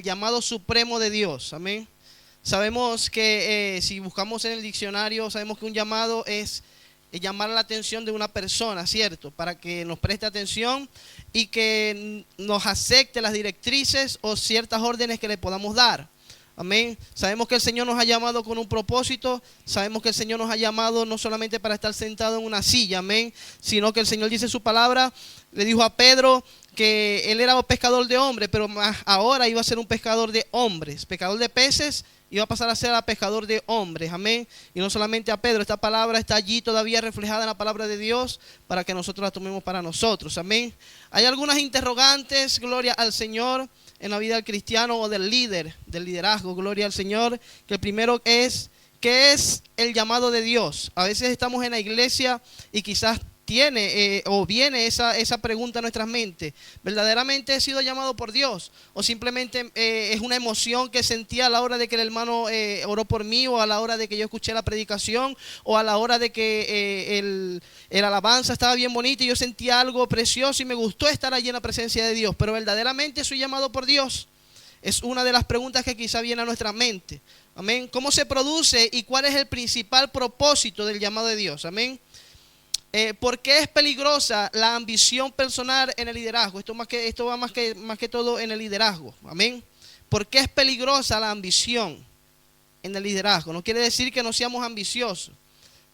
el llamado supremo de Dios. Amén. Sabemos que si buscamos en el diccionario, sabemos que un llamado es llamar la atención de una persona, ¿cierto? Para que nos preste atención y que nos acepte las directrices o ciertas órdenes que le podamos dar. Amén. Sabemos que el Señor nos ha llamado con un propósito. Sabemos que el Señor nos ha llamado no solamente para estar sentado en una silla, amén, sino que el Señor dice en su palabra, le dijo a Pedro que él era un pescador de hombres, pero ahora iba a ser un pescador de hombres, pescador de peces, iba a pasar a ser pescador de hombres, amén. Y no solamente a Pedro, esta palabra está allí todavía reflejada en la palabra de Dios para que nosotros la tomemos para nosotros, amén. Hay algunas interrogantes, gloria al Señor, en la vida del cristiano o del líder, del liderazgo, gloria al Señor, que el primero es, ¿qué es el llamado de Dios? A veces estamos en la iglesia y quizás viene esa pregunta a nuestras mentes. ¿Verdaderamente he sido llamado por Dios? ¿O simplemente es una emoción que sentí a la hora de que el hermano oró por mí, o a la hora de que yo escuché la predicación, o a la hora de que el alabanza estaba bien bonito y yo sentí algo precioso y me gustó estar allí en la presencia de Dios? ¿Pero verdaderamente soy llamado por Dios? Es una de las preguntas que quizá viene a nuestra mente. Amén. ¿Cómo se produce y cuál es el principal propósito del llamado de Dios? Amén. ¿Por qué es peligrosa la ambición personal en el liderazgo? Esto va más que todo en el liderazgo. Amén. ¿Por qué es peligrosa la ambición en el liderazgo? No quiere decir que no seamos ambiciosos,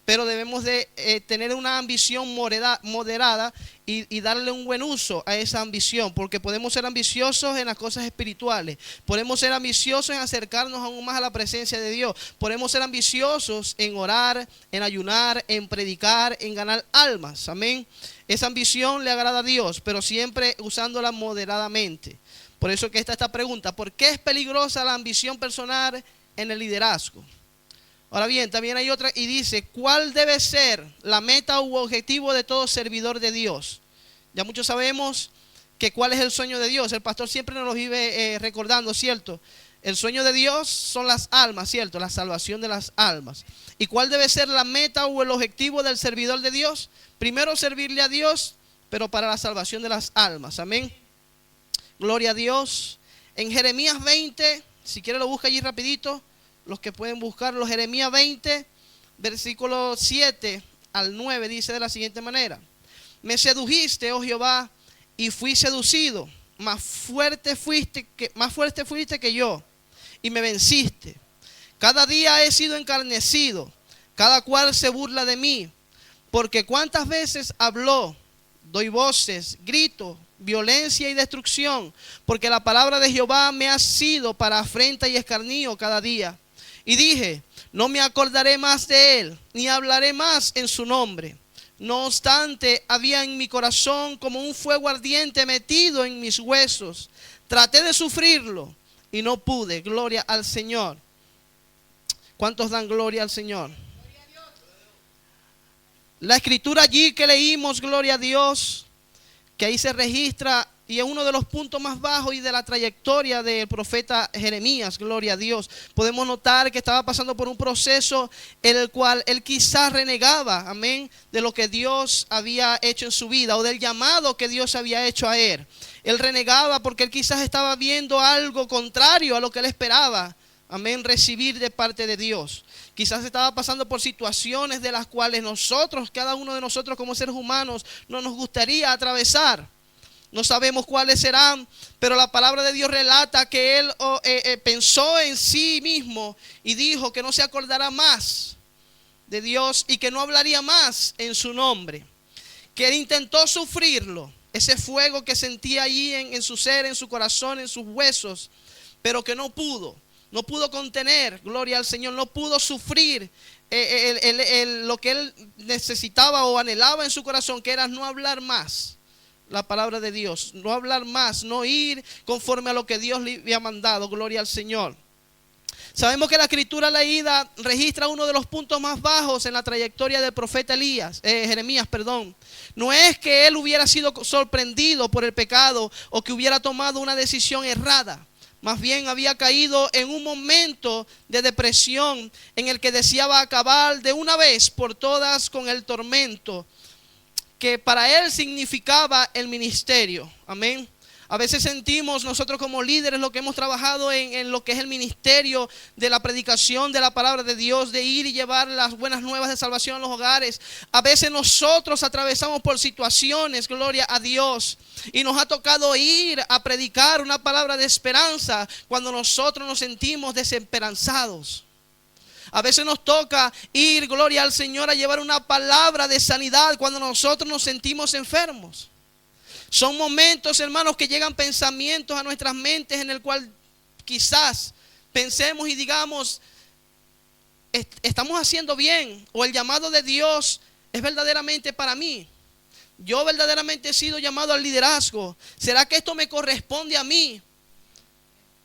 pero debemos de tener una ambición moderada y darle un buen uso a esa ambición, porque podemos ser ambiciosos en las cosas espirituales, podemos ser ambiciosos en acercarnos aún más a la presencia de Dios, podemos ser ambiciosos en orar, en ayunar, en predicar, en ganar almas, amén. Esa ambición le agrada a Dios, pero siempre usándola moderadamente. Por eso que está esta pregunta: ¿por qué es peligrosa la ambición personal en el liderazgo? Ahora bien, también hay otra y dice, ¿cuál debe ser la meta u objetivo de todo servidor de Dios? Ya muchos sabemos que cuál es el sueño de Dios. El pastor siempre nos lo vive recordando, ¿cierto? El sueño de Dios son las almas, ¿cierto? La salvación de las almas. ¿Y cuál debe ser la meta o el objetivo del servidor de Dios? Primero servirle a Dios, pero para la salvación de las almas. Amén. Gloria a Dios. En Jeremías 20, si quiere lo busca allí rapidito. Los que pueden buscarlo, Jeremías 20, versículo 7 al 9, dice de la siguiente manera: me sedujiste, oh Jehová, y fui seducido, más fuerte fuiste que yo, y me venciste. Cada día he sido encarnecido, cada cual se burla de mí, porque cuántas veces habló, doy voces, grito, violencia y destrucción, porque la palabra de Jehová me ha sido para afrenta y escarnio cada día. Y dije, no me acordaré más de él, ni hablaré más en su nombre. No obstante, había en mi corazón como un fuego ardiente metido en mis huesos. Traté de sufrirlo y no pude. Gloria al Señor. ¿Cuántos dan gloria al Señor? La escritura allí que leímos, gloria a Dios, que ahí se registra, y es uno de los puntos más bajos y de la trayectoria del profeta Jeremías, gloria a Dios. Podemos notar que estaba pasando por un proceso en el cual él quizás renegaba, amén, de lo que Dios había hecho en su vida o del llamado que Dios había hecho a él. Él renegaba porque él quizás estaba viendo algo contrario a lo que él esperaba, amén, recibir de parte de Dios. Quizás estaba pasando por situaciones de las cuales nosotros, cada uno de nosotros como seres humanos, no nos gustaría atravesar. No sabemos cuáles serán, pero la palabra de Dios relata que él pensó en sí mismo y dijo que no se acordará más de Dios y que no hablaría más en su nombre. Que él intentó sufrirlo, ese fuego que sentía allí en su ser, en su corazón, en sus huesos, pero que no pudo contener, gloria al Señor, no pudo sufrir lo que él necesitaba o anhelaba en su corazón, que era no hablar más la palabra de Dios, no hablar más, no ir conforme a lo que Dios le había mandado, gloria al Señor. Sabemos que la escritura leída registra uno de los puntos más bajos en la trayectoria del profeta Jeremías. No es que él hubiera sido sorprendido por el pecado o que hubiera tomado una decisión errada. Más bien había caído en un momento de depresión en el que deseaba acabar de una vez por todas con el tormento que para él significaba el ministerio. Amén. A veces sentimos nosotros como líderes, lo que hemos trabajado en lo que es el ministerio de la predicación de la palabra de Dios, de ir y llevar las buenas nuevas de salvación a los hogares. A veces nosotros atravesamos por situaciones, gloria a Dios, y nos ha tocado ir a predicar una palabra de esperanza cuando nosotros nos sentimos desesperanzados. A veces nos toca ir, gloria al Señor, a llevar una palabra de sanidad cuando nosotros nos sentimos enfermos. Son momentos, hermanos, que llegan pensamientos a nuestras mentes en el cual quizás pensemos y digamos, estamos haciendo bien, o el llamado de Dios es verdaderamente para mí. Yo verdaderamente he sido llamado al liderazgo. ¿Será que esto me corresponde a mí?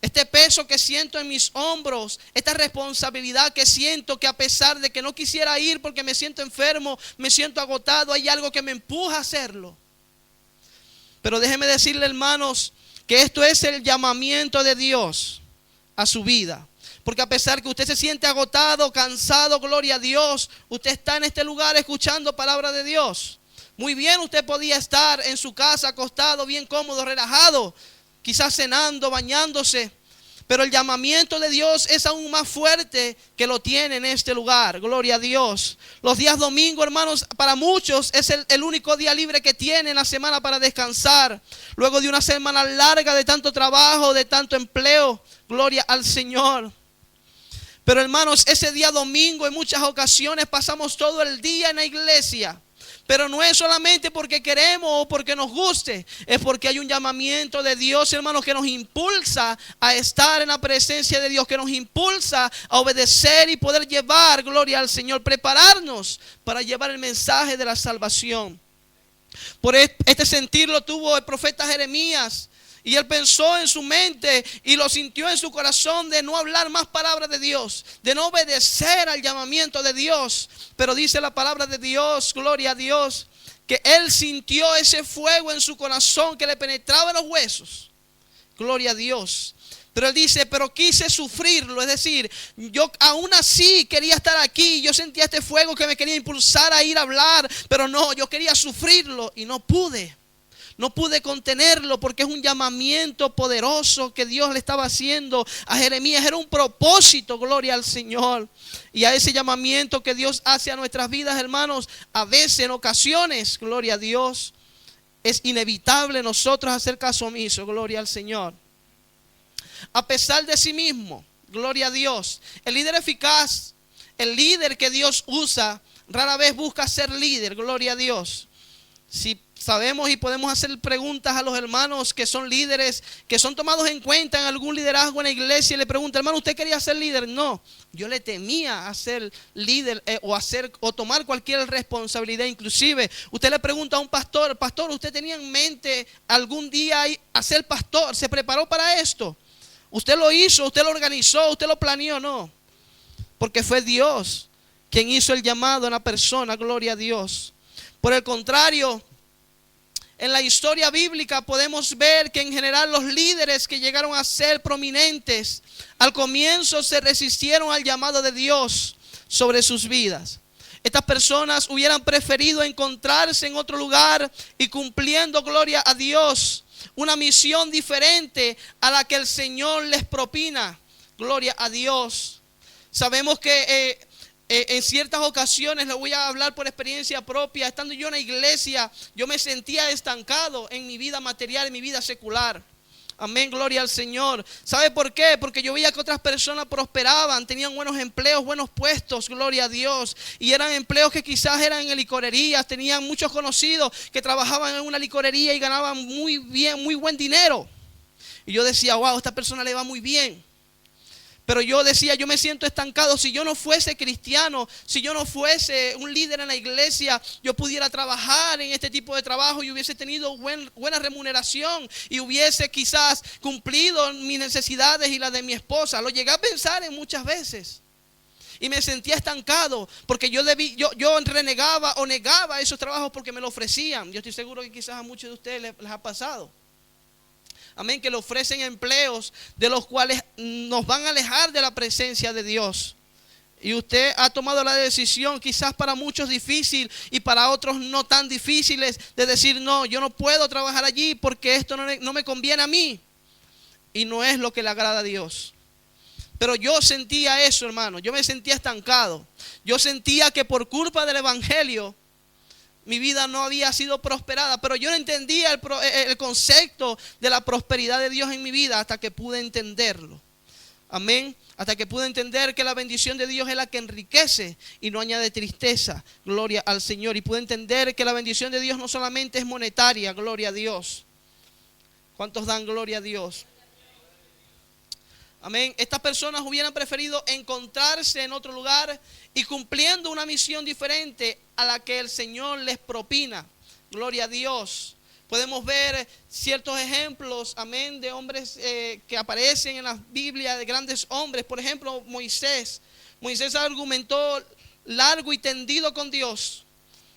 Este peso que siento en mis hombros, esta responsabilidad que siento, que a pesar de que no quisiera ir porque me siento enfermo, me siento agotado, hay algo que me empuja a hacerlo. Pero déjeme decirle, hermanos, que esto es el llamamiento de Dios a su vida. Porque a pesar que usted se siente agotado, cansado, gloria a Dios, usted está en este lugar escuchando palabra de Dios. Muy bien, usted podía estar en su casa acostado, bien cómodo, relajado, quizás cenando, bañándose. Pero el llamamiento de Dios es aún más fuerte que lo tiene en este lugar. Gloria a Dios. Los días domingo, hermanos, para muchos es el único día libre que tienen en la semana para descansar. Luego de una semana larga de tanto trabajo, de tanto empleo. Gloria al Señor. Pero hermanos, ese día domingo en muchas ocasiones pasamos todo el día en la iglesia. Pero no es solamente porque queremos o porque nos guste, es porque hay un llamamiento de Dios, hermanos, que nos impulsa a estar en la presencia de Dios, que nos impulsa a obedecer y poder llevar, gloria al Señor, prepararnos para llevar el mensaje de la salvación. Por este sentir lo tuvo el profeta Jeremías. Y él pensó en su mente y lo sintió en su corazón de no hablar más palabras de Dios, de no obedecer al llamamiento de Dios. Pero dice la palabra de Dios, gloria a Dios, que él sintió ese fuego en su corazón que le penetraba en los huesos. Gloria a Dios. Pero él dice, pero quise sufrirlo, es decir, yo aún así quería estar aquí, yo sentía este fuego que me quería impulsar a ir a hablar, pero no, yo quería sufrirlo y no pude. No pude contenerlo porque es un llamamiento poderoso que Dios le estaba haciendo a Jeremías. Era un propósito, gloria al Señor. Y a ese llamamiento que Dios hace a nuestras vidas, hermanos, a veces, en ocasiones, gloria a Dios, es inevitable nosotros hacer caso omiso, gloria al Señor. A pesar de sí mismo, gloria a Dios. El líder eficaz, el líder que Dios usa, rara vez busca ser líder, gloria a Dios. Si sabemos y podemos hacer preguntas a los hermanos que son líderes, que son tomados en cuenta en algún liderazgo en la iglesia, y le preguntan, hermano, ¿usted quería ser líder? No, yo le temía a ser líder o tomar cualquier responsabilidad. Inclusive, usted le pregunta a un pastor, pastor, ¿usted tenía en mente algún día a ser pastor? ¿Se preparó para esto? ¿Usted lo hizo? ¿Usted lo organizó? ¿Usted lo planeó? No, porque fue Dios quien hizo el llamado a la persona, gloria a Dios. Por el contrario, en la historia bíblica podemos ver que en general los líderes que llegaron a ser prominentes al comienzo se resistieron al llamado de Dios sobre sus vidas. Estas personas hubieran preferido encontrarse en otro lugar y cumpliendo, gloria a Dios, una misión diferente a la que el Señor les propina. Gloria a Dios. Sabemos que en ciertas ocasiones, le voy a hablar por experiencia propia, estando yo en la iglesia, yo me sentía estancado en mi vida material, en mi vida secular. Amén, gloria al Señor. ¿Sabe por qué? Porque yo veía que otras personas prosperaban, tenían buenos empleos, buenos puestos, gloria a Dios. Y eran empleos que quizás eran en licorerías, tenían muchos conocidos que trabajaban en una licorería y ganaban muy bien, muy buen dinero. Y yo decía, wow, a esta persona le va muy bien. Pero yo decía, yo me siento estancado. Si yo no fuese cristiano, si yo no fuese un líder en la iglesia, yo pudiera trabajar en este tipo de trabajo y hubiese tenido buena remuneración y hubiese quizás cumplido mis necesidades y las de mi esposa. Lo llegué a pensar en muchas veces y me sentía estancado porque yo renegaba o negaba esos trabajos porque me lo ofrecían. Yo estoy seguro que quizás a muchos de ustedes les ha pasado. Amén, que le ofrecen empleos de los cuales nos van a alejar de la presencia de Dios. Y usted ha tomado la decisión, quizás para muchos difícil y para otros no tan difíciles, de decir, no, yo no puedo trabajar allí porque esto no me conviene a mí. Y no es lo que le agrada a Dios. Pero yo sentía eso, hermano. Yo me sentía estancado. Yo sentía que por culpa del evangelio mi vida no había sido prosperada. Pero yo no entendía el concepto de la prosperidad de Dios en mi vida hasta que pude entenderlo. Amén. Hasta que pude entender que la bendición de Dios es la que enriquece y no añade tristeza. Gloria al Señor. Y pude entender que la bendición de Dios no solamente es monetaria. Gloria a Dios. ¿Cuántos dan gloria a Dios? Amén. Estas personas hubieran preferido encontrarse en otro lugar y cumpliendo una misión diferente a la que el Señor les propina. Gloria a Dios. Podemos ver ciertos ejemplos, amén, de hombres que aparecen en la Biblia, de grandes hombres. Por ejemplo, Moisés. Moisés argumentó largo y tendido con Dios.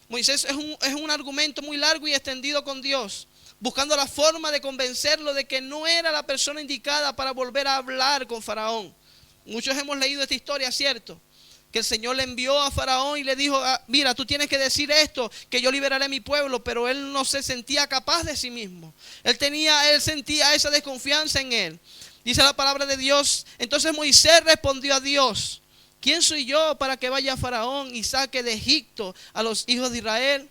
Moisés es un argumento muy largo y extendido con Dios, buscando la forma de convencerlo de que no era la persona indicada para volver a hablar con Faraón. Muchos hemos leído esta historia, ¿cierto? Que el Señor le envió a Faraón y le dijo, mira, tú tienes que decir esto, que yo liberaré a mi pueblo. Pero él no se sentía capaz de sí mismo. Él sentía esa desconfianza en él. Dice la palabra de Dios. Entonces Moisés respondió a Dios, ¿quién soy yo para que vaya a Faraón y saque de Egipto a los hijos de Israel?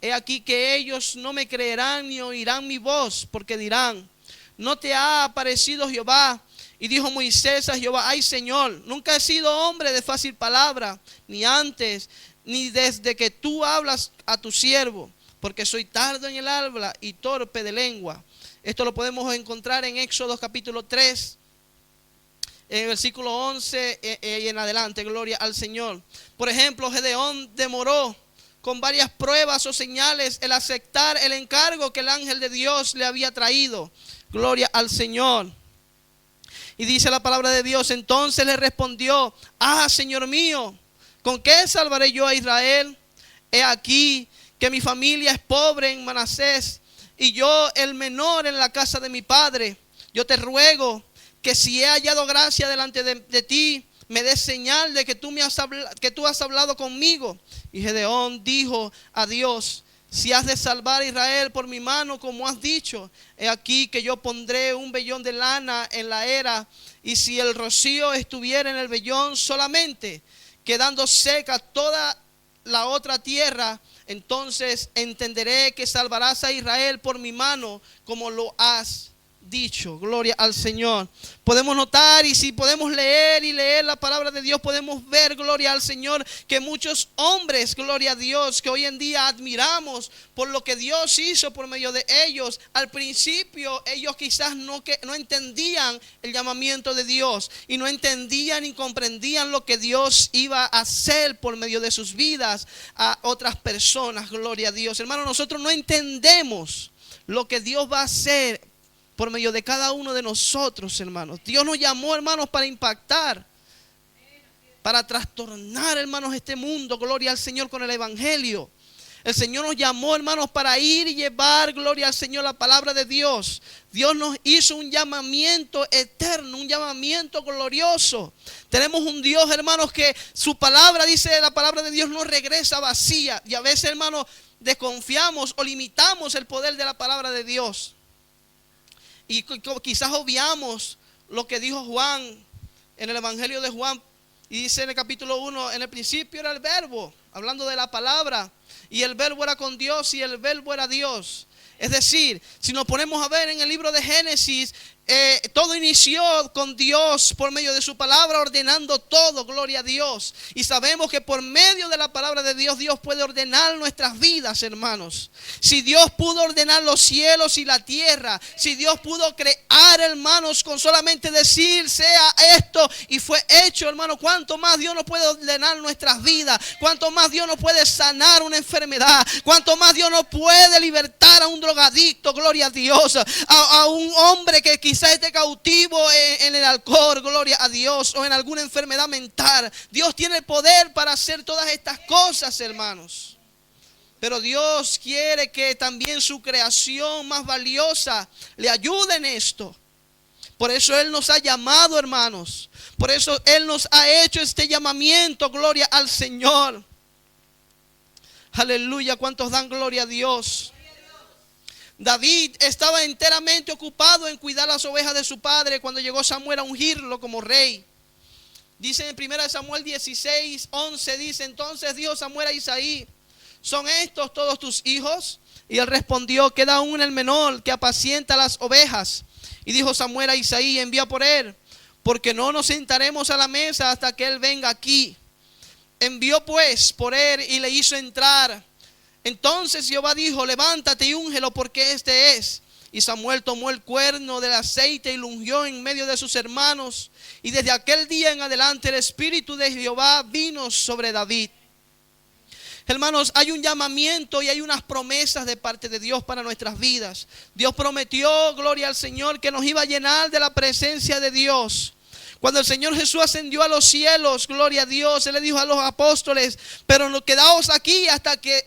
He aquí que ellos no me creerán ni oirán mi voz, porque dirán, ¿no te ha aparecido Jehová? Y dijo Moisés a Jehová, ay Señor, nunca he sido hombre de fácil palabra, ni antes, ni desde que tú hablas a tu siervo, porque soy tardo en el habla y torpe de lengua. Esto lo podemos encontrar en Éxodo capítulo 3, en el versículo 11 y en adelante. Gloria al Señor. Por ejemplo, Gedeón demoró con varias pruebas o señales el aceptar el encargo que el ángel de Dios le había traído. Gloria al Señor. Y dice la palabra de Dios, entonces le respondió, Señor mío, ¿con qué salvaré yo a Israel? He aquí que mi familia es pobre en Manasés y yo el menor en la casa de mi padre. Yo te ruego que si he hallado gracia delante de ti, me des señal de que tú has hablado conmigo. Y Gedeón dijo a Dios, si has de salvar a Israel por mi mano, como has dicho, he aquí que yo pondré un vellón de lana en la era, y si el rocío estuviera en el vellón solamente, quedando seca toda la otra tierra, entonces entenderé que salvarás a Israel por mi mano, como lo has dicho. Gloria al Señor. Podemos notar, y si podemos leer y leer la palabra de Dios, podemos ver, gloria al Señor, que muchos hombres, gloria a Dios, que hoy en día admiramos por lo que Dios hizo por medio de ellos, al principio ellos quizás no entendían el llamamiento de Dios y no entendían ni comprendían lo que Dios iba a hacer por medio de sus vidas a otras personas. Gloria a Dios. Hermanos, nosotros no entendemos lo que Dios va a hacer por medio de cada uno de nosotros, hermanos. Dios nos llamó, hermanos, para impactar, para trastornar, hermanos, este mundo. Gloria al Señor con el evangelio. El Señor nos llamó, hermanos, para ir y llevar, gloria al Señor, la palabra de Dios. Dios nos hizo un llamamiento eterno, un llamamiento glorioso. Tenemos un Dios, hermanos, que su palabra, dice la palabra de Dios, no regresa vacía. Y a veces, hermanos, desconfiamos o limitamos el poder de la palabra de Dios. Y quizás obviamos lo que dijo Juan en el Evangelio de Juan. Y dice en el capítulo 1, en el principio era el verbo, hablando de la palabra. Y el verbo era con Dios y el verbo era Dios. Es decir, si nos ponemos a ver en el libro de Génesis, todo inició con Dios por medio de su palabra, ordenando todo, gloria a Dios. Y sabemos que por medio de la palabra de Dios, Dios puede ordenar nuestras vidas, hermanos. Si Dios pudo ordenar los cielos y la tierra, si Dios pudo crear, hermanos, con solamente decir sea esto y fue hecho, hermanos, ¿cuánto más Dios nos puede ordenar nuestras vidas? ¿Cuánto más Dios nos puede sanar una enfermedad? ¿Cuánto más Dios nos puede libertar a un drogadicto, gloria a Dios? A un hombre que quizás esté cautivo en el alcohol, gloria a Dios, o en alguna enfermedad mental. Dios tiene el poder para hacer todas estas cosas, hermanos. Pero Dios quiere que también su creación más valiosa le ayude en esto. Por eso Él nos ha llamado, hermanos. Por eso Él nos ha hecho este llamamiento. Gloria al Señor. Aleluya. ¿Cuántos dan gloria a Dios? David estaba enteramente ocupado en cuidar las ovejas de su padre cuando llegó Samuel a ungirlo como rey. Dice en 1 Samuel 16:11, dice: entonces dijo Samuel a Isaí: ¿son estos todos tus hijos? Y él respondió: queda aún el menor que apacienta las ovejas. Y dijo Samuel a Isaí: envía por él, porque no nos sentaremos a la mesa hasta que él venga aquí. Envió pues por él y le hizo entrar. Entonces Jehová dijo: levántate y úngelo, porque este es. Y Samuel tomó el cuerno del aceite y lo ungió en medio de sus hermanos. Y desde aquel día en adelante el Espíritu de Jehová vino sobre David. Hermanos, hay un llamamiento y hay unas promesas de parte de Dios para nuestras vidas. Dios prometió, gloria al Señor, que nos iba a llenar de la presencia de Dios. Cuando el Señor Jesús ascendió a los cielos, gloria a Dios, Él le dijo a los apóstoles: pero no quedaos aquí hasta que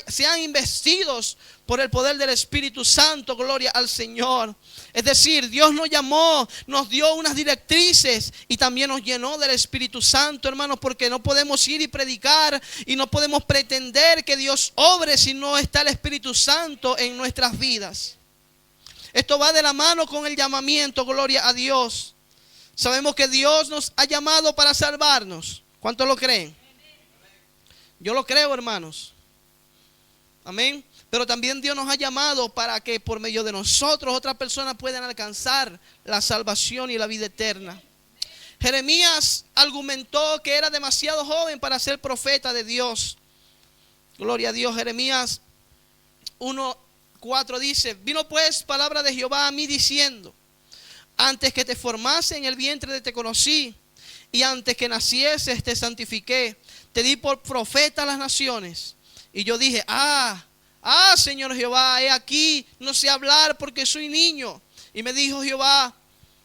sean investidos por el poder del Espíritu Santo, gloria al Señor. Es decir, Dios nos llamó, nos dio unas directrices y también nos llenó del Espíritu Santo, hermanos, porque no podemos ir y predicar y no podemos pretender que Dios obre si no está el Espíritu Santo en nuestras vidas. Esto va de la mano con el llamamiento, gloria a Dios. Sabemos que Dios nos ha llamado para salvarnos. ¿Cuántos lo creen? Yo lo creo, hermanos. Amén. Pero también Dios nos ha llamado para que por medio de nosotros otras personas puedan alcanzar la salvación y la vida eterna. Jeremías argumentó que era demasiado joven para ser profeta de Dios. Gloria a Dios. Jeremías 1:4 dice: vino pues palabra de Jehová a mí diciendo: antes que te formase en el vientre te conocí, y antes que nacieses te santifiqué, te di por profeta a las naciones. Y yo dije: Señor Jehová, he aquí, no sé hablar porque soy niño. Y me dijo Jehová: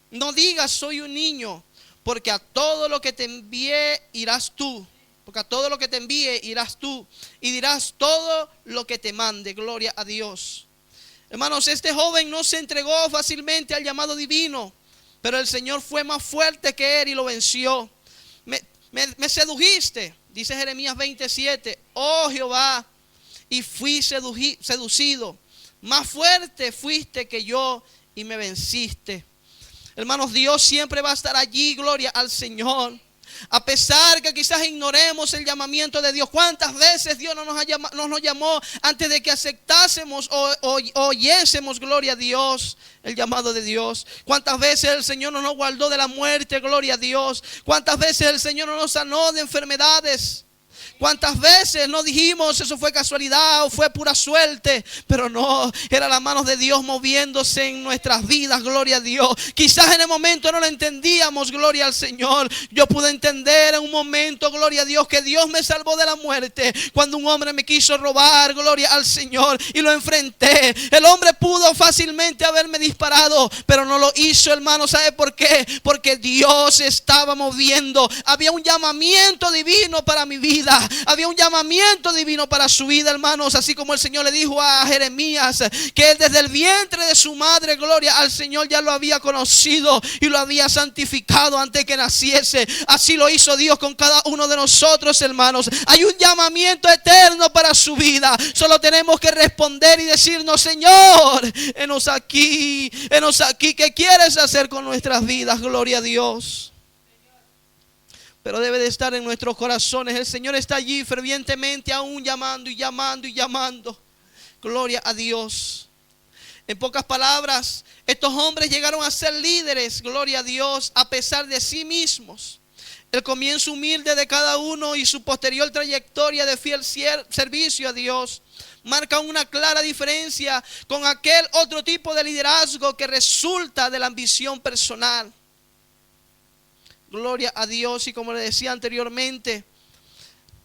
no digas soy un niño, porque a todo lo que te envíe irás tú. Porque a todo lo que te envíe irás tú, y dirás todo lo que te mande. Gloria a Dios. Hermanos, este joven no se entregó fácilmente al llamado divino, pero el Señor fue más fuerte que él y lo venció. Me sedujiste, dice Jeremías 27, oh Jehová, y fui seducido. Más fuerte fuiste que yo y me venciste. Hermanos, Dios siempre va a estar allí, gloria al Señor. A pesar que quizás ignoremos el llamamiento de Dios. ¿Cuántas veces Dios no nos llamó antes de que aceptásemos o oyésemos, gloria a Dios, el llamado de Dios? ¿Cuántas veces el Señor no nos guardó de la muerte, gloria a Dios? ¿Cuántas veces el Señor no nos sanó de enfermedades? ¿Cuántas veces no dijimos eso fue casualidad o fue pura suerte? Pero no, era la mano de Dios moviéndose en nuestras vidas, gloria a Dios. Quizás en el momento no lo entendíamos, gloria al Señor. Yo pude entender en un momento, gloria a Dios, que Dios me salvó de la muerte. Cuando un hombre me quiso robar, gloria al Señor, y lo enfrenté. El hombre pudo fácilmente haberme disparado, pero no lo hizo, hermano. ¿Sabe por qué? Porque Dios estaba moviendo. Había un llamamiento divino para mi vida. Había un llamamiento divino para su vida, hermanos. Así como el Señor le dijo a Jeremías que él desde el vientre de su madre, gloria al Señor, ya lo había conocido y lo había santificado antes que naciese. Así lo hizo Dios con cada uno de nosotros, hermanos. Hay un llamamiento eterno para su vida. Solo tenemos que responder y decirnos: Señor, henos aquí, ¿qué quieres hacer con nuestras vidas? Gloria a Dios. Pero debe de estar en nuestros corazones. El Señor está allí fervientemente aún llamando y llamando y llamando. Gloria a Dios. En pocas palabras, estos hombres llegaron a ser líderes, gloria a Dios, a pesar de sí mismos. El comienzo humilde de cada uno y su posterior trayectoria de fiel servicio a Dios marca una clara diferencia con aquel otro tipo de liderazgo que resulta de la ambición personal. Gloria a Dios. Y como le decía anteriormente,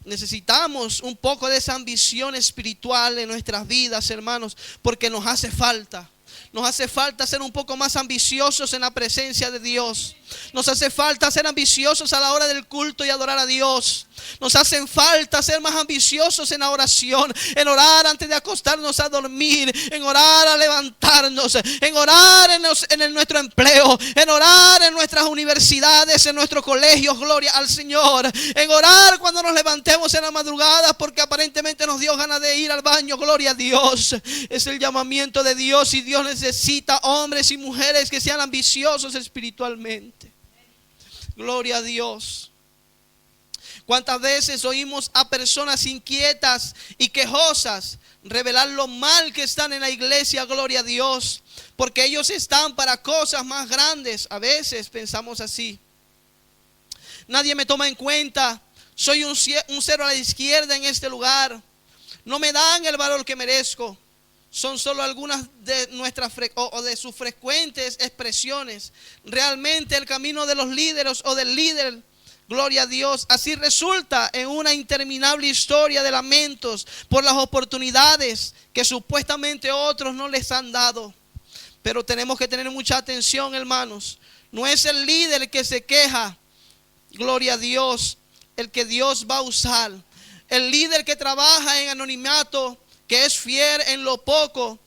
necesitamos un poco de esa ambición espiritual en nuestras vidas, hermanos, porque nos hace falta. Nos hace falta ser un poco más ambiciosos en la presencia de Dios. Nos hace falta ser ambiciosos a la hora del culto y adorar a Dios. Nos hacen falta ser más ambiciosos en la oración, en orar antes de acostarnos a dormir, en orar a levantarnos, en orar en nuestro empleo, en orar en nuestras universidades, en nuestros colegios, gloria al Señor, en orar cuando nos levantemos en la madrugada porque aparentemente nos dio ganas de ir al baño, gloria a Dios. Es el llamamiento de Dios y Dios necesita hombres y mujeres que sean ambiciosos espiritualmente. Gloria a Dios. ¿Cuántas veces oímos a personas inquietas y quejosas revelar lo mal que están en la iglesia? Gloria a Dios. Porque ellos están para cosas más grandes. A veces pensamos así. Nadie me toma en cuenta. Soy un cero a la izquierda en este lugar. No me dan el valor que merezco. Son solo algunas de nuestras de sus frecuentes expresiones. Realmente el camino de los líderes o del líder, gloria a Dios, así resulta en una interminable historia de lamentos por las oportunidades que supuestamente otros no les han dado. Pero tenemos que tener mucha atención, hermanos. No es el líder el que se queja, gloria a Dios, el que Dios va a usar. El líder que trabaja en anonimato, que es fiel en lo poco,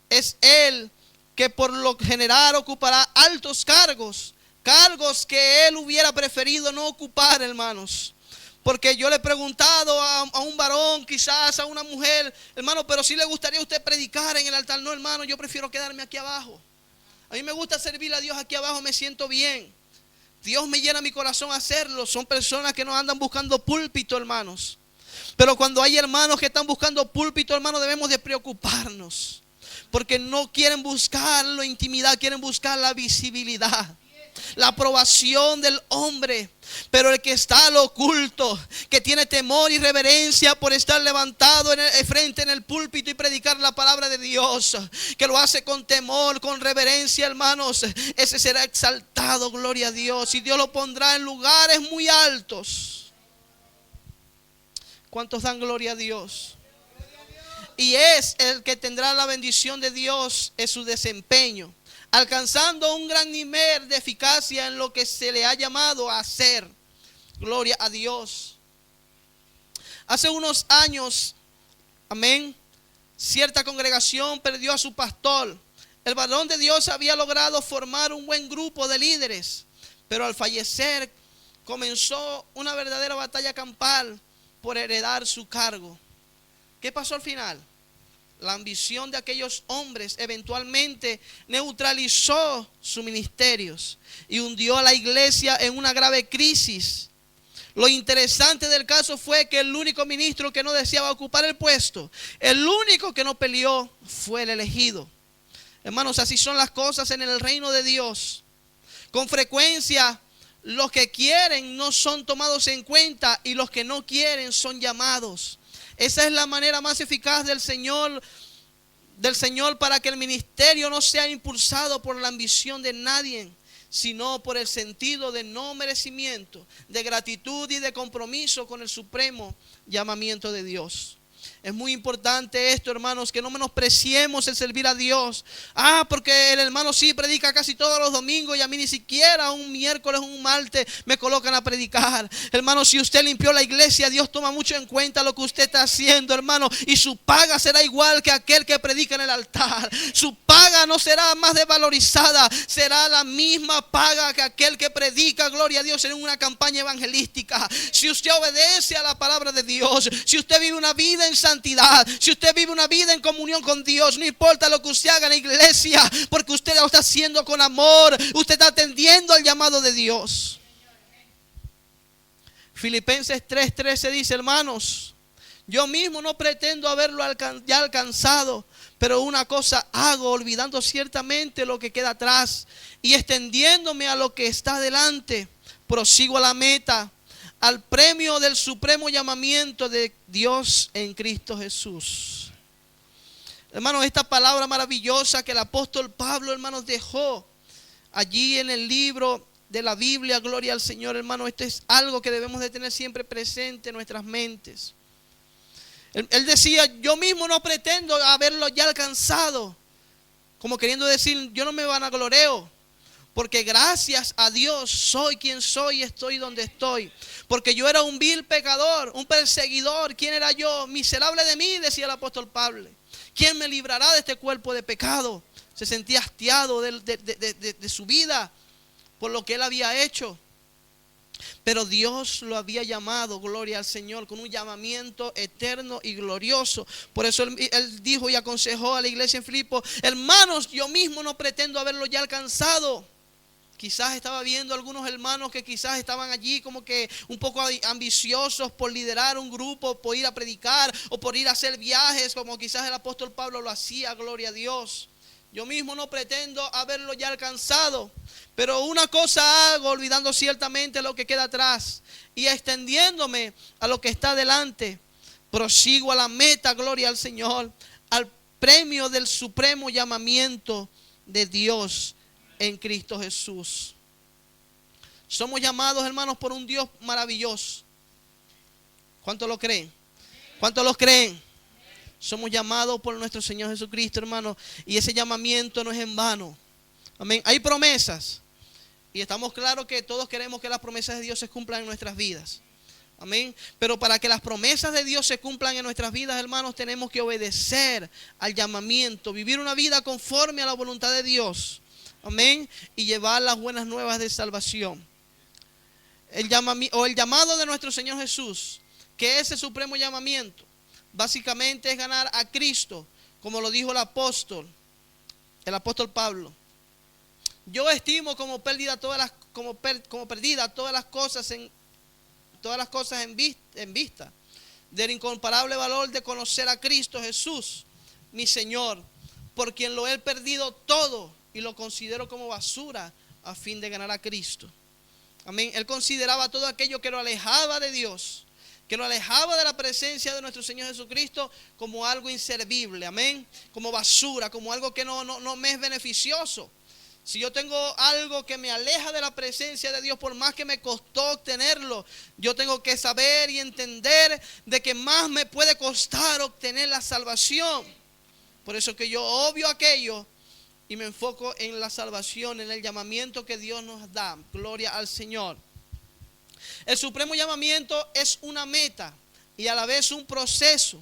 es él que por lo general ocupará altos cargos. Cargos que él hubiera preferido no ocupar, hermanos. Porque yo le he preguntado a un varón, quizás a una mujer, hermano, pero si le gustaría a usted predicar en el altar. No, hermano, yo prefiero quedarme aquí abajo. A mí me gusta servir a Dios aquí abajo, me siento bien. Dios me llena mi corazón a hacerlo. Son personas que no andan buscando púlpito, hermanos. Pero cuando hay hermanos que están buscando púlpito, hermanos, debemos de preocuparnos. Porque no quieren buscar la intimidad, quieren buscar la visibilidad, la aprobación del hombre. Pero el que está al oculto, que tiene temor y reverencia por estar levantado frente en el púlpito y predicar la palabra de Dios, que lo hace con temor, con reverencia, hermanos, ese será exaltado, gloria a Dios, y Dios lo pondrá en lugares muy altos. ¿Cuántos dan gloria a Dios? Y es el que tendrá la bendición de Dios en su desempeño, alcanzando un gran nivel de eficacia en lo que se le ha llamado a hacer. Gloria a Dios. Hace unos años, amén, cierta congregación perdió a su pastor. El varón de Dios había logrado formar un buen grupo de líderes, pero al fallecer comenzó una verdadera batalla campal por heredar su cargo. ¿Qué pasó al final? La ambición de aquellos hombres eventualmente neutralizó sus ministerios y hundió a la iglesia en una grave crisis. Lo interesante del caso fue que el único ministro que no deseaba ocupar el puesto, el único que no peleó, fue el elegido. Hermanos, así son las cosas en el reino de Dios. Con frecuencia, los que quieren no son tomados en cuenta y los que no quieren son llamados. Esa es la manera más eficaz del Señor para que el ministerio no sea impulsado por la ambición de nadie, sino por el sentido de no merecimiento, de gratitud y de compromiso con el supremo llamamiento de Dios. Es muy importante esto, hermanos, que no menospreciemos el servir a Dios. Porque el hermano sí predica casi todos los domingos y a mí ni siquiera un miércoles o un martes me colocan a predicar. Hermano, si usted limpió la iglesia, Dios toma mucho en cuenta lo que usted está haciendo, hermano. Y su paga será igual que aquel que predica en el altar. Su paga no será más desvalorizada, será la misma paga que aquel que predica, gloria a Dios, en una campaña evangelística. Si usted obedece a la palabra de Dios, si usted vive una vida en santidad, si usted vive una vida en comunión con Dios, no importa lo que usted haga en la iglesia, porque usted lo está haciendo con amor, usted está atendiendo al llamado de Dios. Filipenses 3:13 dice: hermanos, yo mismo no pretendo haberlo ya alcanzado, pero una cosa hago, olvidando ciertamente lo que queda atrás y extendiéndome a lo que está delante, prosigo a la meta, al premio del supremo llamamiento de Dios en Cristo Jesús. Hermanos, esta palabra maravillosa que el apóstol Pablo, hermanos, dejó allí en el libro de la Biblia, gloria al Señor, hermanos, esto es algo que debemos de tener siempre presente en nuestras mentes. Él decía: yo mismo no pretendo haberlo ya alcanzado, como queriendo decir, yo no me vanagloreo, Porque gracias a Dios soy quien soy y estoy donde estoy. Porque yo era un vil pecador, un perseguidor. ¿Quién era yo? Miserable de mí, decía el apóstol Pablo. ¿Quién me librará de este cuerpo de pecado? Se sentía hastiado de su vida por lo que él había hecho. Pero Dios lo había llamado, gloria al Señor, con un llamamiento eterno y glorioso. Por eso él dijo y aconsejó a la iglesia en Filipos: hermanos, yo mismo no pretendo haberlo ya alcanzado. Quizás estaba viendo algunos hermanos que quizás estaban allí como que un poco ambiciosos por liderar un grupo, por ir a predicar o por ir a hacer viajes, como quizás el apóstol Pablo lo hacía, gloria a Dios. Yo mismo no pretendo haberlo ya alcanzado, pero una cosa hago, olvidando ciertamente lo que queda atrás y extendiéndome a lo que está adelante. Prosigo a la meta, gloria al Señor, al premio del supremo llamamiento de Dios en Cristo Jesús. Somos llamados, hermanos, por un Dios maravilloso. ¿Cuántos lo creen? ¿Cuántos lo creen? Somos llamados por nuestro Señor Jesucristo, hermanos, y ese llamamiento no es en vano. Amén. Hay promesas y estamos claros que todos queremos que las promesas de Dios se cumplan en nuestras vidas. Amén. Pero para que las promesas de Dios se cumplan en nuestras vidas, hermanos, tenemos que obedecer al llamamiento, vivir una vida conforme a la voluntad de Dios. Amén. Y llevar las buenas nuevas de salvación. El llamado de nuestro Señor Jesús, que es el supremo llamamiento, básicamente es ganar a Cristo, como lo dijo el apóstol Pablo. Yo estimo como pérdida como perdida todas las cosas en vista del incomparable valor de conocer a Cristo Jesús, mi Señor, por quien lo he perdido todo y lo considero como basura a fin de ganar a Cristo. Amén. Él consideraba todo aquello que lo alejaba de Dios, que lo alejaba de la presencia de nuestro Señor Jesucristo, como algo inservible. Amén. Como basura, como algo que no me es beneficioso. Si yo tengo algo que me aleja de la presencia de Dios, por más que me costó obtenerlo, yo tengo que saber y entender de que más me puede costar obtener la salvación. Por eso que yo obvio aquello y me enfoco en la salvación, en el llamamiento que Dios nos da. Gloria al Señor. El supremo llamamiento es una meta y a la vez un proceso.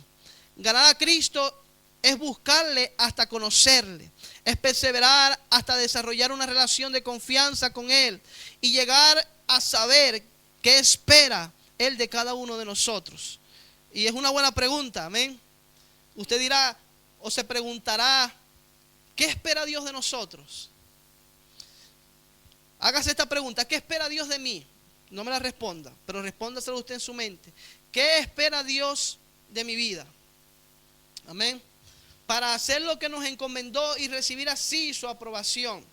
Ganar a Cristo es buscarle hasta conocerle, es perseverar hasta desarrollar una relación de confianza con Él y llegar a saber qué espera Él de cada uno de nosotros. Y es una buena pregunta, amén. Usted dirá o se preguntará: ¿qué espera Dios de nosotros? Hágase esta pregunta: ¿qué espera Dios de mí? No me la responda, pero respóndaselo usted en su mente. ¿Qué espera Dios de mi vida? Amén. Para hacer lo que nos encomendó y recibir así su aprobación.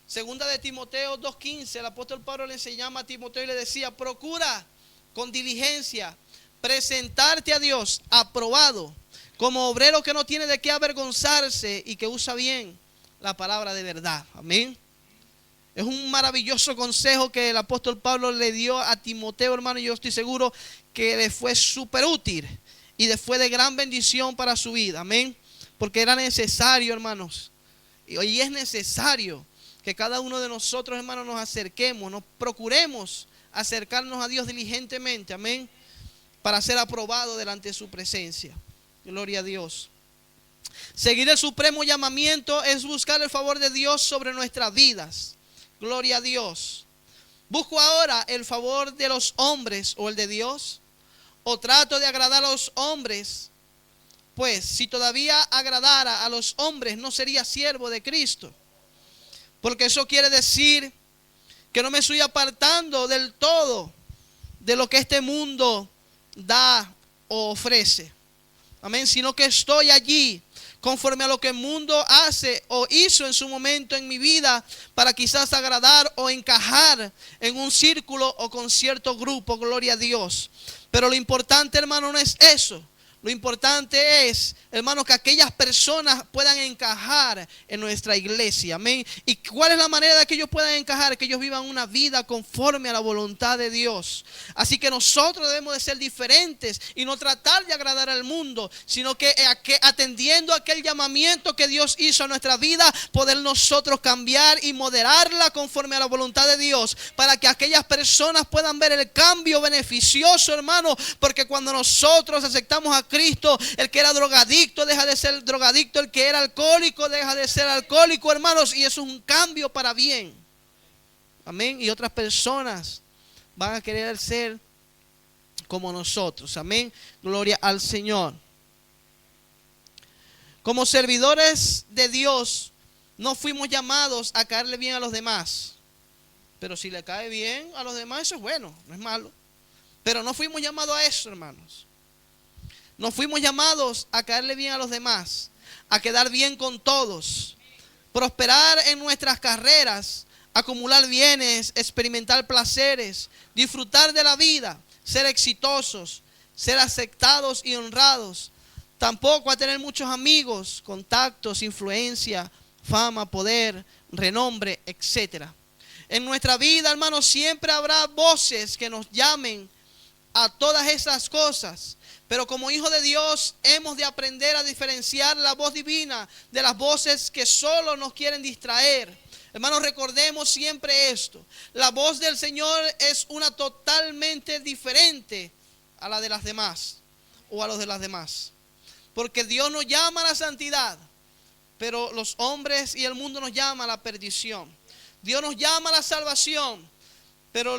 Segunda de Timoteo 2:15, el apóstol Pablo le enseñaba a Timoteo y le decía: procura con diligencia presentarte a Dios aprobado, como obrero que no tiene de qué avergonzarse y que usa bien la palabra de verdad. Amén. Es un maravilloso consejo que el apóstol Pablo le dio a Timoteo, hermano, y yo estoy seguro que le fue súper útil y le fue de gran bendición para su vida. Amén. Porque era necesario, hermanos, y hoy es necesario que cada uno de nosotros, hermanos, nos acerquemos, nos procuremos acercarnos a Dios diligentemente. Amén. Para ser aprobado delante de su presencia. Gloria a Dios. Seguir el supremo llamamiento es buscar el favor de Dios sobre nuestras vidas. Gloria a Dios. ¿Busco ahora el favor de los hombres o el de Dios? ¿O trato de agradar a los hombres? Pues si todavía agradara a los hombres, no sería siervo de Cristo. Porque eso quiere decir que no me estoy apartando del todo de lo que este mundo da o ofrece. Amén. Sino que estoy allí conforme a lo que el mundo hace o hizo en su momento en mi vida, para quizás agradar o encajar en un círculo o con cierto grupo. Gloria a Dios. Pero lo importante, hermano, no es eso. Lo importante es, hermanos, que aquellas personas puedan encajar en nuestra iglesia. Amén. ¿Y cuál es la manera de que ellos puedan encajar? Que ellos vivan una vida conforme a la voluntad de Dios. Así que nosotros debemos de ser diferentes y no tratar de agradar al mundo, sino que atendiendo aquel llamamiento que Dios hizo a nuestra vida, poder nosotros cambiar y moderarla conforme a la voluntad de Dios, para que aquellas personas puedan ver el cambio beneficioso, hermano, porque cuando nosotros aceptamos a Cristo, el que era drogadicto deja de ser drogadicto, el que era alcohólico deja de ser alcohólico, hermanos, y eso es un cambio para bien. Amén. Y otras personas van a querer ser como nosotros. Amén. Gloria al Señor. Como servidores de Dios, no fuimos llamados a caerle bien a los demás. Pero si le cae bien a los demás, eso es bueno, no es malo. Pero no fuimos llamados a eso, hermanos. No fuimos llamados a caerle bien a los demás, a quedar bien con todos, prosperar en nuestras carreras, acumular bienes, experimentar placeres, disfrutar de la vida, ser exitosos, ser aceptados y honrados. Tampoco a tener muchos amigos, contactos, influencia, fama, poder, renombre, etc. En nuestra vida, hermanos, siempre habrá voces que nos llamen a todas esas cosas. Pero como hijos de Dios hemos de aprender a diferenciar la voz divina de las voces que solo nos quieren distraer. Hermanos, recordemos siempre esto. La voz del Señor es una totalmente diferente a la de las demás o a los de las demás. Porque Dios nos llama a la santidad, pero los hombres y el mundo nos llama a la perdición. Dios nos llama a la salvación, pero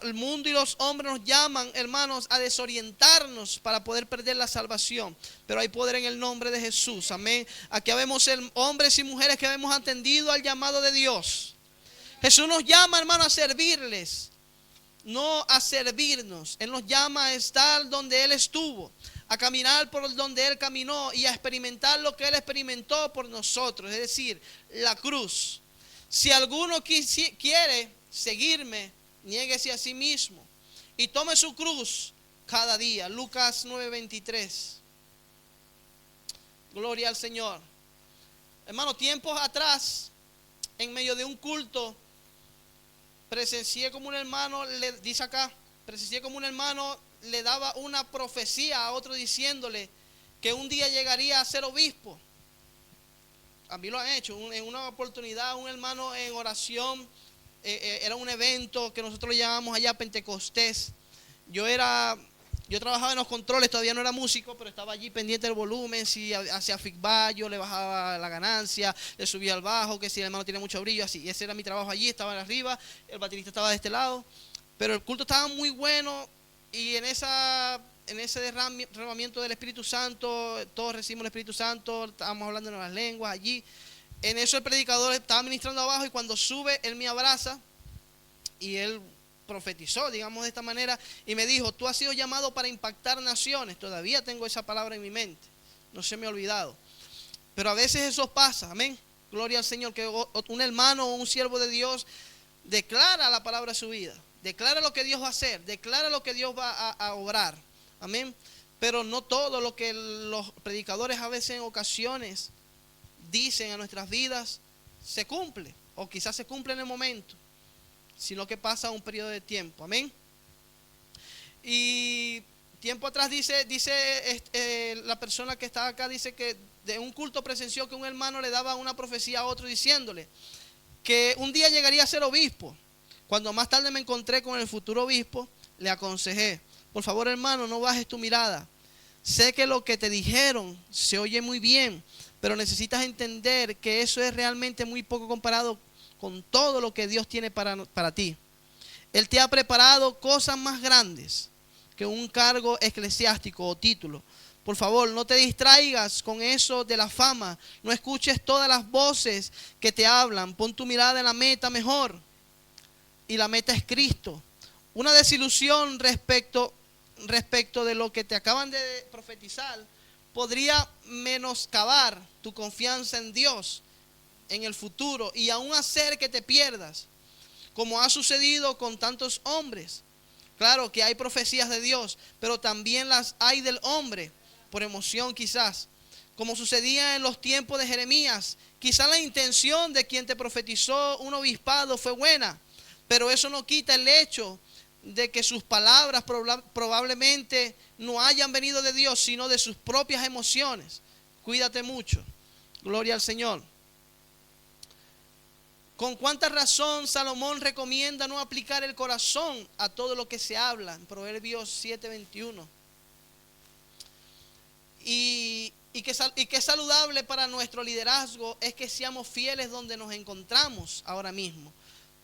el mundo y los hombres nos llaman, hermanos, a desorientarnos para poder perder la salvación. Pero hay poder en el nombre de Jesús. Amén. Aquí vemos hombres y mujeres que hemos atendido al llamado de Dios. Jesús nos llama, hermanos, a servirles, no a servirnos. Él nos llama a estar donde Él estuvo, a caminar por donde Él caminó y a experimentar lo que Él experimentó por nosotros, es decir, la cruz. Si alguno quiere seguirme, niéguese a sí mismo y tome su cruz cada día. Lucas 9:23. Gloria al Señor. Hermano, tiempos atrás, en medio de un culto, presencié como un hermano, le daba una profecía a otro diciéndole que un día llegaría a ser obispo. A mí lo han hecho. En una oportunidad, un hermano en oración, era un evento que nosotros le llamamos allá Pentecostés. Yo trabajaba en los controles, todavía no era músico, pero estaba allí pendiente del volumen. Si hacía feedback, yo le bajaba la ganancia, le subía al bajo, que si el hermano tiene mucho brillo, así. Ese era mi trabajo allí, estaba arriba, el baterista estaba de este lado. Pero el culto estaba muy bueno y en ese derramamiento del Espíritu Santo, todos recibimos el Espíritu Santo, estábamos hablando en las lenguas allí. En eso el predicador estaba ministrando abajo y cuando sube, él me abraza y él profetizó, digamos de esta manera, y me dijo: tú has sido llamado para impactar naciones. Todavía tengo esa palabra en mi mente, no se me ha olvidado. Pero a veces eso pasa, amén. Gloria al Señor, que un hermano o un siervo de Dios declara la palabra de su vida, declara lo que Dios va a hacer, declara lo que Dios va a obrar, amén. Pero no todo lo que los predicadores a veces en ocasiones dicen a nuestras vidas se cumple, o quizás se cumple en el momento, sino que pasa un periodo de tiempo, amén. Y tiempo atrás dice la persona que estaba acá, dice que de un culto presenció que un hermano le daba una profecía a otro diciéndole que un día llegaría a ser obispo. Cuando más tarde me encontré con el futuro obispo, le aconsejé: por favor, hermano, no bajes tu mirada. Sé que lo que te dijeron se oye muy bien, pero necesitas entender que eso es realmente muy poco comparado con todo lo que Dios tiene para ti. Él te ha preparado cosas más grandes que un cargo eclesiástico o título. Por favor, no te distraigas con eso de la fama. No escuches todas las voces que te hablan. Pon tu mirada en la meta mejor. Y la meta es Cristo. Una desilusión respecto de lo que te acaban de profetizar podría menoscabar tu confianza en Dios, en el futuro, y aún hacer que te pierdas, como ha sucedido con tantos hombres. Claro que hay profecías de Dios, pero también las hay del hombre. por emoción quizás, como sucedía en los tiempos de Jeremías. Quizás la intención de quien te profetizó un obispado fue buena, pero eso no quita el hecho de que sus palabras probablemente no hayan venido de Dios, sino de sus propias emociones. Cuídate mucho. Gloria al Señor. ¿Con cuánta razón Salomón recomienda no aplicar el corazón a todo lo que se habla? En Proverbios 7:21. Y que es saludable para nuestro liderazgo es que seamos fieles donde nos encontramos ahora mismo,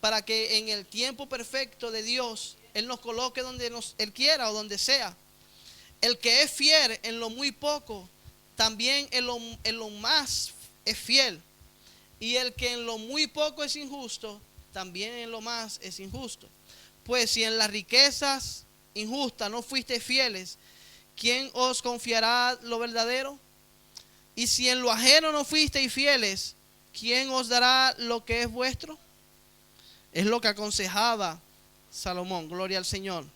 para que en el tiempo perfecto de Dios Él nos coloque donde Él quiera o donde sea. El que es fiel en lo muy poco, también en lo más es fiel. Y el que en lo muy poco es injusto, también en lo más es injusto. Pues si en las riquezas injustas no fuiste fieles, ¿quién os confiará lo verdadero? Y si en lo ajeno no fuisteis fieles, ¿quién os dará lo que es vuestro? Es lo que aconsejaba Salomón. Gloria al Señor.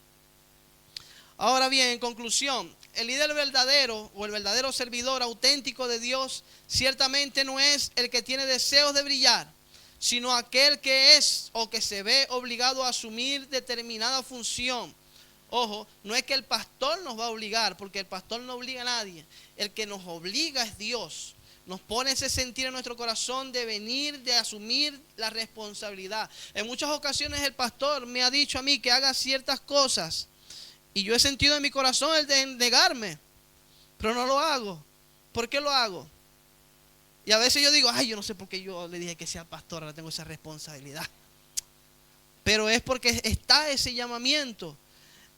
Ahora bien, en conclusión, el líder verdadero o el verdadero servidor auténtico de Dios ciertamente no es el que tiene deseos de brillar, sino aquel que es o que se ve obligado a asumir determinada función. Ojo, no es que el pastor nos va a obligar, porque el pastor no obliga a nadie. El que nos obliga es Dios. Nos pone ese sentir en nuestro corazón de venir, de asumir la responsabilidad. En muchas ocasiones el pastor me ha dicho a mí que haga ciertas cosas y yo he sentido en mi corazón el de negarme, pero no lo hago. ¿Por qué lo hago? Y a veces yo digo, ay, yo no sé por qué yo le dije que sea pastor, ahora tengo esa responsabilidad. Pero es porque está ese llamamiento,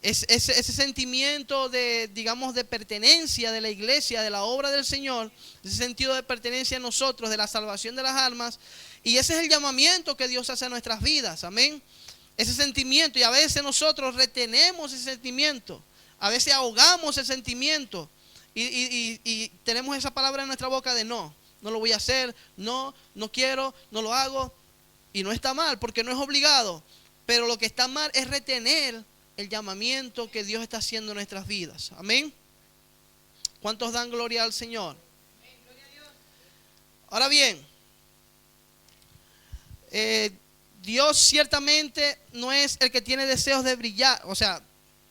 ese sentimiento de, digamos, de pertenencia de la iglesia, de la obra del Señor, ese sentido de pertenencia a nosotros, de la salvación de las almas. Y ese es el llamamiento que Dios hace a nuestras vidas, amén. Ese sentimiento, y a veces nosotros retenemos ese sentimiento, a veces ahogamos ese sentimiento y tenemos esa palabra en nuestra boca de no lo voy a hacer, no quiero, no lo hago. Y no está mal porque no es obligado, pero lo que está mal es retener el llamamiento que Dios está haciendo en nuestras vidas, amén. ¿Cuántos dan gloria al Señor? Ahora bien, Dios ciertamente no es el que tiene deseos de brillar. O sea,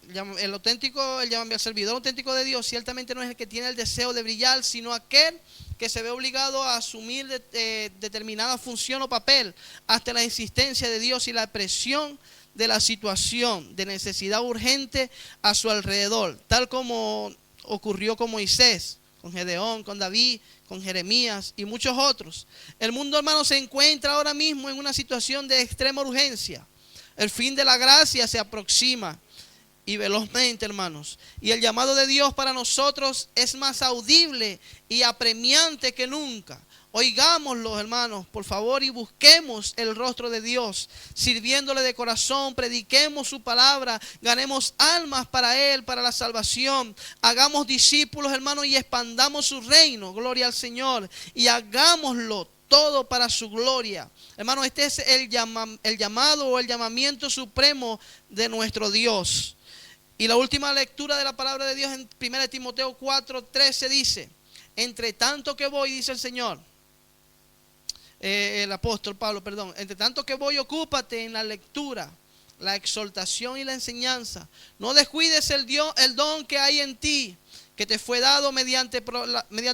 el servidor auténtico de Dios ciertamente no es el que tiene el deseo de brillar, sino aquel que se ve obligado a asumir determinada función o papel hasta la existencia de Dios y la presión de la situación de necesidad urgente a su alrededor, tal como ocurrió con Moisés, con Gedeón, con David, con Jeremías y muchos otros. El mundo, hermano, se encuentra ahora mismo en una situación de extrema urgencia. El fin de la gracia se aproxima y velozmente, hermanos. Y el llamado de Dios para nosotros es más audible y apremiante que nunca. Oigámoslo, hermanos, por favor, y busquemos el rostro de Dios, sirviéndole de corazón, prediquemos su palabra, ganemos almas para Él, para la salvación, hagamos discípulos, hermanos, y expandamos su reino, gloria al Señor, y hagámoslo todo para su gloria. Hermano, este es el llamado o el llamamiento supremo de nuestro Dios. Y la última lectura de la palabra de Dios en 1 Timoteo 4:13 dice: entre tanto que voy, dice el Señor, el apóstol Pablo, perdón, entre tanto que voy, ocúpate en la lectura, la exhortación y la enseñanza. No descuides el don que hay en ti, que te fue dado mediante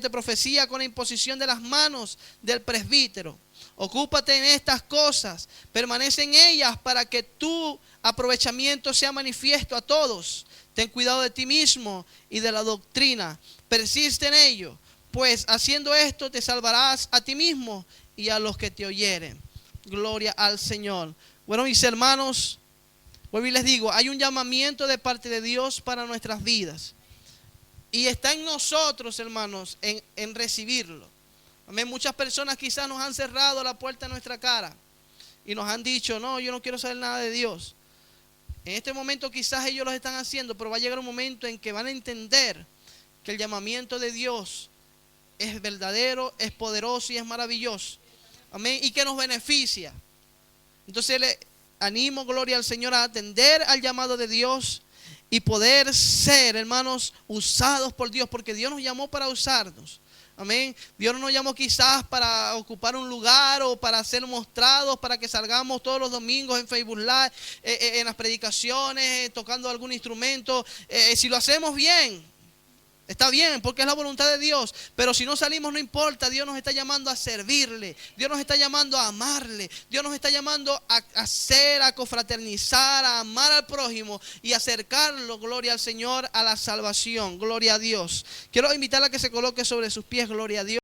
profecía con la imposición de las manos del presbítero. Ocúpate en estas cosas, permanece en ellas para que tu aprovechamiento sea manifiesto a todos. Ten cuidado de ti mismo y de la doctrina, persiste en ello, pues haciendo esto te salvarás a ti mismo y a los que te oyeren. Gloria al Señor. Bueno, mis hermanos, vuelvo y les digo, hay un llamamiento de parte de Dios para nuestras vidas. Y está en nosotros, hermanos, en recibirlo. Amén. Muchas personas quizás nos han cerrado la puerta en nuestra cara y nos han dicho, no, yo no quiero saber nada de Dios. En este momento quizás ellos lo están haciendo, pero va a llegar un momento en que van a entender que el llamamiento de Dios es verdadero, es poderoso y es maravilloso. Amén. Y que nos beneficia. Entonces le animo, gloria al Señor, a atender al llamado de Dios y poder ser, hermanos, usados por Dios, porque Dios nos llamó para usarnos. Amén. Dios no nos llamó quizás para ocupar un lugar o para ser mostrados, para que salgamos todos los domingos en Facebook Live, en las predicaciones, tocando algún instrumento. Si lo hacemos bien, está bien, porque es la voluntad de Dios. Pero si no salimos, no importa. Dios nos está llamando a servirle. Dios nos está llamando a amarle. Dios nos está llamando a hacer, a confraternizar, a amar al prójimo y acercarlo, gloria al Señor, a la salvación. Gloria a Dios. Quiero invitarla a que se coloque sobre sus pies, gloria a Dios.